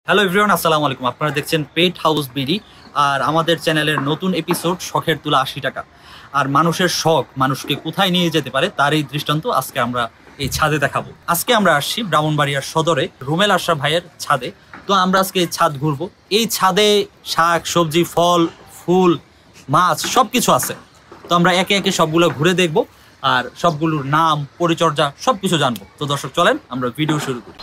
Hello everyone, আসসালামু আলাইকুম। আপনারা দেখছেন পেট হাউস বিডি আর আমাদের চ্যানেলের নতুন এপিসোড শখের তুলা ৮০ টাকা। আর মানুষের শখ মানুষকে কোথায় নিয়ে যেতে পারে তারই দৃষ্টান্ত আজকে আমরা এই ছাদে দেখাবো। আজকে আমরা আসছি ব্রাহ্মণবাড়িয়ার সদরে রুমেল আশরাফ ভাইয়ের ছাদে। তো আমরা আজকে এই ছাদ ঘুরবো। এই ছাদে শাক সবজি ফল ফুল মাছ সব কিছু আছে। তো আমরা একে একে সবগুলো ঘুরে দেখবো আর সবগুলোর নাম পরিচর্যা সব কিছু জানবো। তো দর্শক চলেন আমরা ভিডিও শুরু করি।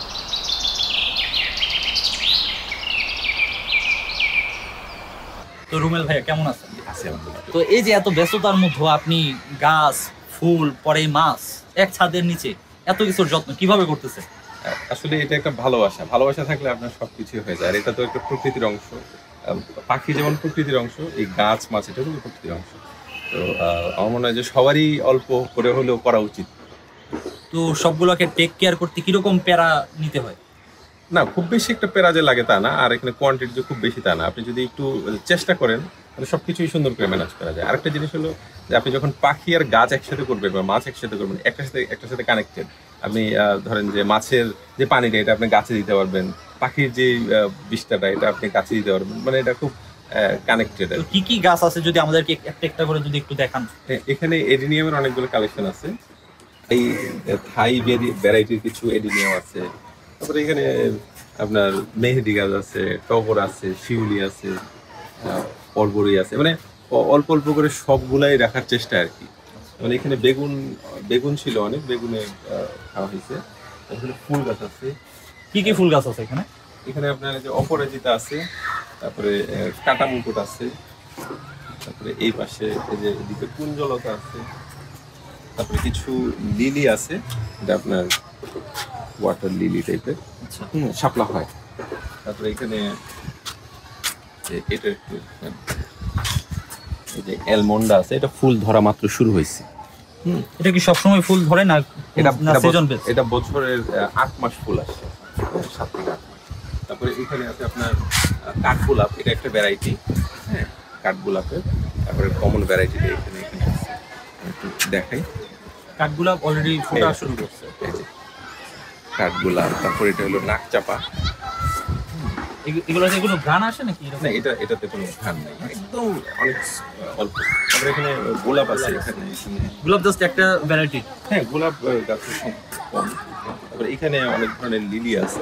তো রুমেল ভাইয়া কেমন আছেন? তো এই যে এত ব্যস্ততার মধ্যে আপনি গাছ ফুল পরে মাছ এক ছাদের নিচে এত কিছুর যত্ন কিভাবে করতেছে? আসলে এটা একটা ভালোবাসা থাকলে আপনার সবকিছু হয়ে যায়। আর এটা তো একটা প্রকৃতির অংশ। পাখি যেমন প্রকৃতির অংশ, এই গাছ মাছ এটা কিন্তু প্রকৃতির অংশ। তো আমার মনে হয় যে সবারই অল্প করে হলেও করা উচিত। তো সবগুলোকে টেক কেয়ার করতে কিরকম প্যারা নিতে হয়? না, খুব বেশি একটা পেরা যে লাগে তা না, আর এখানে কোয়ান্টিটি যে খুব বেশি তা না। আপনি যদি একটু চেষ্টা করেন তাহলে সবকিছুই সুন্দর করে ম্যানেজ করা যায়। আরেকটা জিনিস হলো যে আপনি যখন পাখি আর গাছ একসাথে করবেন বা মাছ একসাথে করবেন, একটার সাথে কানেক্টেড। আপনি ধরেন যে মাছের যে পানিটা এটা আপনি গাছে দিতে পারবেন, পাখির যে বিষটাটা এটা আপনি গাছে দিতে পারবেন, মানে এটা খুব কানেক্টেড। কি কি গাছ আছে যদি আমাদেরকে একটা একটা করে যদি একটু দেখান। এখানে এডিনিয়ামের অনেকগুলো কালেকশন আছে। এই থাই ভ্যারাইটির কিছু এডিনিয়াম আছে। তারপরে এখানে আপনার মেহেদি গাছ আছে, টগর আছে, শিউলি আছে, পরবরি আছে, মানে অল্প অল্প করে সবগুলাই রাখার চেষ্টা আর কি। মানে এখানে বেগুন ছিল, অনেক বেগুনে খাওয়া হয়েছে। এখানে ফুল গাছ আছে। কি কি ফুল গাছ আছে এখানে? এখানে আপনার যে অপরাজিতা আছে, তারপরে কাটা মুকুট আছে, তারপরে এই পাশে এই যে এদিকে কুঞ্জলতা আছে, তারপরে কিছু লিলি আছে, এটা আপনার ওয়াটার লিলি টাইপের, শাপলা হয়। তারপরে এখানে এটা একটু এই যে অ্যালমন্ডা আছে, এটা ফুল ধরা মাত্র শুরু হয়েছে। এটা কি সবসময় ফুল ধরে না? এটা বছরের ৮ মাস ফুল আসে, ৭ থেকে ৮ মাস। তারপরে এখানে আছে আপনার কাঠগোলাপ, এটা একটা ভ্যারাইটি, হ্যাঁ কাঠগোলাপের। তারপরে কমন ভ্যারাইটি এখানে আছে, একটু দেখাই। কাঠগোলাপ অলরেডি ফোটা শুরু করছে। কাঠগোলাপ, তারপরে এটা হলো নাকচাপা। এগুলোতে কোনো ঘ্রাণ আসে নাকি? না, এটাতে কোনো ঘ্রাণ নেই, একদম অনেক অল্প। তারপরে এখানে গোলাপ আছে, এখানে গোলাপ জাস্ট একটা ভ্যারাইটি। হ্যাঁ, গোলাপ গাছের কম। তারপরে এখানে অনেক ধরনের লিলি আছে,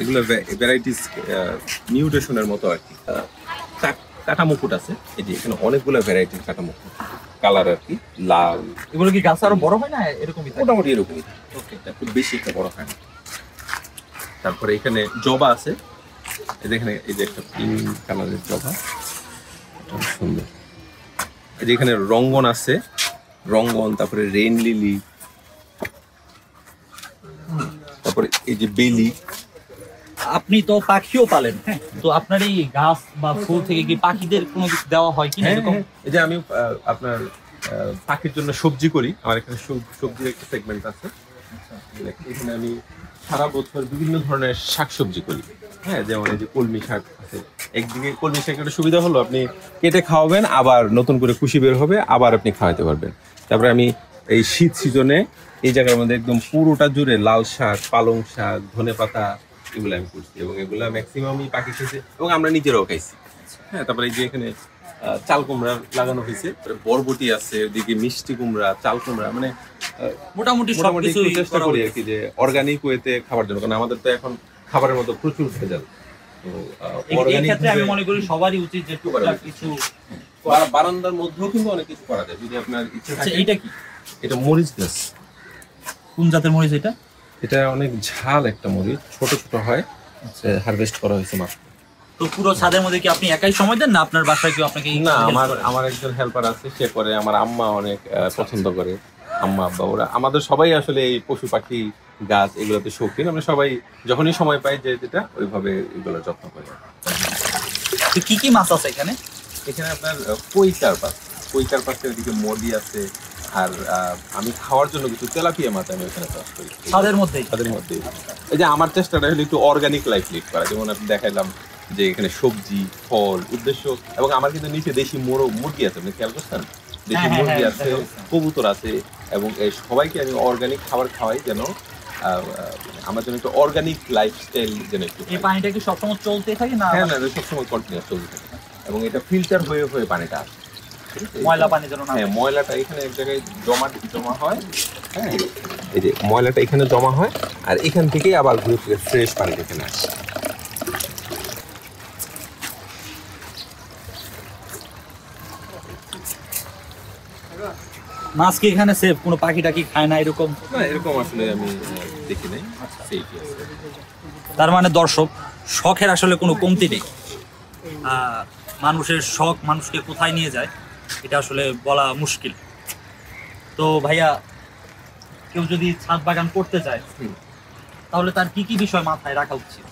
এগুলো ভ্যারাইটিস মিউটেশনের মতো আর কি। কাটা মুকুট আছে, এই যে এখানে অনেকগুলো ভ্যারাইটির কাটা মুকুট, কালার আর কি, লাল। এগুলো কি গাছ আরো বড় হয় না এরকমই? মোটামুটি এরকমই, খুব বেশি একটা বড় হয় না। তারপরে এখানে জবা আছে, এই যে এখানে এই যে একটা পিঙ্ক কালারের জবা, সুন্দর। এই যে এখানে রঙ্গন আছে, রঙ্গন, তারপরে রেন লিলি, তারপরে এই যে বেলি। আপনি তো পাখিও পালেন, হ্যাঁ, তো আপনার এই গাছ বা ফুল থেকে কি পাখিদের কোনো কিছু দেওয়া হয় কি? এই যে আমি আপনার পাখির জন্য সবজি করি, আমার এখানে সবজির একটা সেগমেন্ট আছে। এখানে আমি সারা বছর বিভিন্ন ধরনের শাকসবজি করি, হ্যাঁ, যেমন এই যে কলমি শাক আছে। একদিকে কলমি শাকের একটা সুবিধা হলো আপনি কেটে খাওয়াবেন, আবার নতুন করে কুশি বের হবে, আবার আপনি খাওয়াতে পারবেন। তারপরে আমি এই শীত সিজনে এই জায়গার মধ্যে একদম পুরোটা জুড়ে লাল শাক, পালং শাক, ধনেপাতা এগুলো আমি করছি, এবং এগুলো ম্যাক্সিমামই পাখি খেয়েছে এবং আমরা নিজেরাও খাইছি। হ্যাঁ, তারপরে এই যে এখানে চাল কুমড়া লাগানো হয়েছে, বরবটি আছে, ওদিকে মিষ্টি কুমড়া, চাল কুমড়া, মানে মোটামুটি চেষ্টা করি আর কি যে অর্গানিক ওয়েতে খাবার জন্য, কারণ আমাদের তো এখন খাবারের মতো প্রচুর ভেজাল। তো এই ক্ষেত্রে আমি মনে করি সবারই উচিত যে টুকটাক কিছু বারান্দার মধ্যেও কিন্তু অনেক কিছু করা যায় যদি আপনার ইচ্ছে থাকে। এটা কি? এটা মরিচ গাছ। কোন জাতের মরিচ এটা? এটা অনেক ঝাল একটা মরিচ, ছোট ছোট হয়, হারভেস্ট করা হয়েছে মাত্র। তো পুরো ছাদের মধ্যে কি আপনি একাই সময় দেন না আপনার বাসায় কেউ আপনাকে? না, আমার একজন হেল্পার আছে, সে করে। আমার আম্মা অনেক পছন্দ করে, আম্মা আব্বা ওরা, আমাদের সবাই আসলে এই পশু পাখি গাছ এগুলোতে শৌখিন। আমরা সবাই যখনই সময় পাই যে যেটা ওইভাবে এগুলো যত্ন করি। তো কি কি মাছ আছে এখানে? এখানে আপনার কই কার্পাসের এদিকে মদি আছে, আর আমি খাওয়ার জন্য কিছু তেলাপিয়া মাছ আমি এখানে চাষ করি ছাদের মধ্যেই। এই যে আমার চেষ্টাটা হলো একটু অর্গানিক লাইফ লিড করা, যেমন আপনি দেখাইলাম যে এখানে সবজি ফল উদ্দেশ্য, এবং আমার কিন্তু নিচে দেশি মুরগি আছে, আপনি খেয়াল করছেন? দেশি মুরগি আছে, কবুতর আছে, এবং সবাইকে আমি অর্গানিক খাবার খাওয়াই যেন আমার জন্য একটু অর্গানিক লাইফস্টাইল যেন একটু এই পানিটা কি সবসময় চলতে থাকে না হ্যাঁ না এটা সবসময় কন্টিনিউয়াস চলতে থাকে এবং এটা ফিল্টার হয়ে হয়ে পানিটা আসে ঠিক আছে? ময়লা পানি যেন না হ্যাঁ ময়লাটা এখানে এক জায়গায় জমা হয় হ্যাঁ এই যে ময়লাটা এখানে জমা হয় আর এখান থেকেই আবার ঘুরে ফিরে ফ্রেশ পানি এখানে আসে মাছ কি এখানে সেফ, কোনো পাখি টাকি খায় না এরকম? না এরকম আসলে আমি দেখি নাই সেইটি আছে তার মানে দর্শক, শখের আসলে কোনো কমতি নেই। মানুষের শখ মানুষকে কোথায় নিয়ে যায় এটা আসলে বলা মুশকিল। তো ভাইয়া, কেউ যদি ছাদ বাগান করতে চায় তাহলে তার কি কি বিষয় মাথায় রাখা উচিত?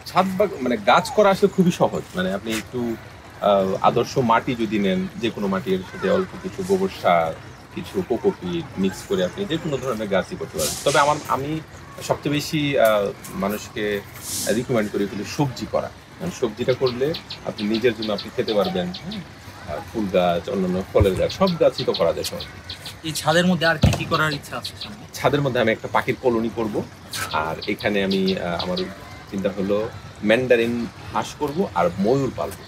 ছাদ বাগান মানে গাছ করা আসলে খুবই সহজ মানে আপনি একটু আদর্শ মাটি যদি নেন যে কোনো মাটির সাথে অল্প কিছু গোবর সার কিছু কোকোপিট মিক্স করে আপনি যে কোনো ধরনের গাছই করতে পারেন তবে আমি সবচেয়ে বেশি মানুষকে রিকমেন্ড করি কিন্তু সবজি করা কারণ সবজিটা করলে আপনি নিজের জন্য আপনি খেতে পারবেন ফুল গাছ অন্যান্য ফলের গাছ সব গাছই তো করা যায় সহজে এই ছাদের মধ্যে আর কি কি করার ইচ্ছা আছে সামনে? ছাদের মধ্যে আমি একটা পাখির কলোনি করব আর এখানে আমি আমার চিন্তা হলো ম্যান্ডারিন হাঁস করব আর ময়ূর পালবো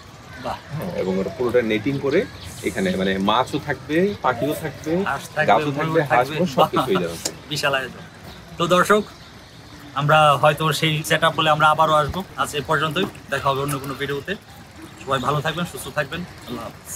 বাহ, হ্যাঁ, এবং ওটা পুরোটা নেটিং করে এখানে মানে মাছও থাকবে পাখিও থাকবে হাঁস থাকবে, গাছও থাকবে ময়ূর হাঁস থাকবে। সব কিছু হয়ে যাবে বিশাল আয়োজন। তো দর্শক, আমরা হয়তো সেই সেট আপ হলে আমরা আবারও আসবো। আজ এ পর্যন্তই, দেখা হবে অন্য কোনো ভিডিওতে। সবাই ভালো থাকবেন, সুস্থ থাকবেন, আল্লাহ হাফেজ।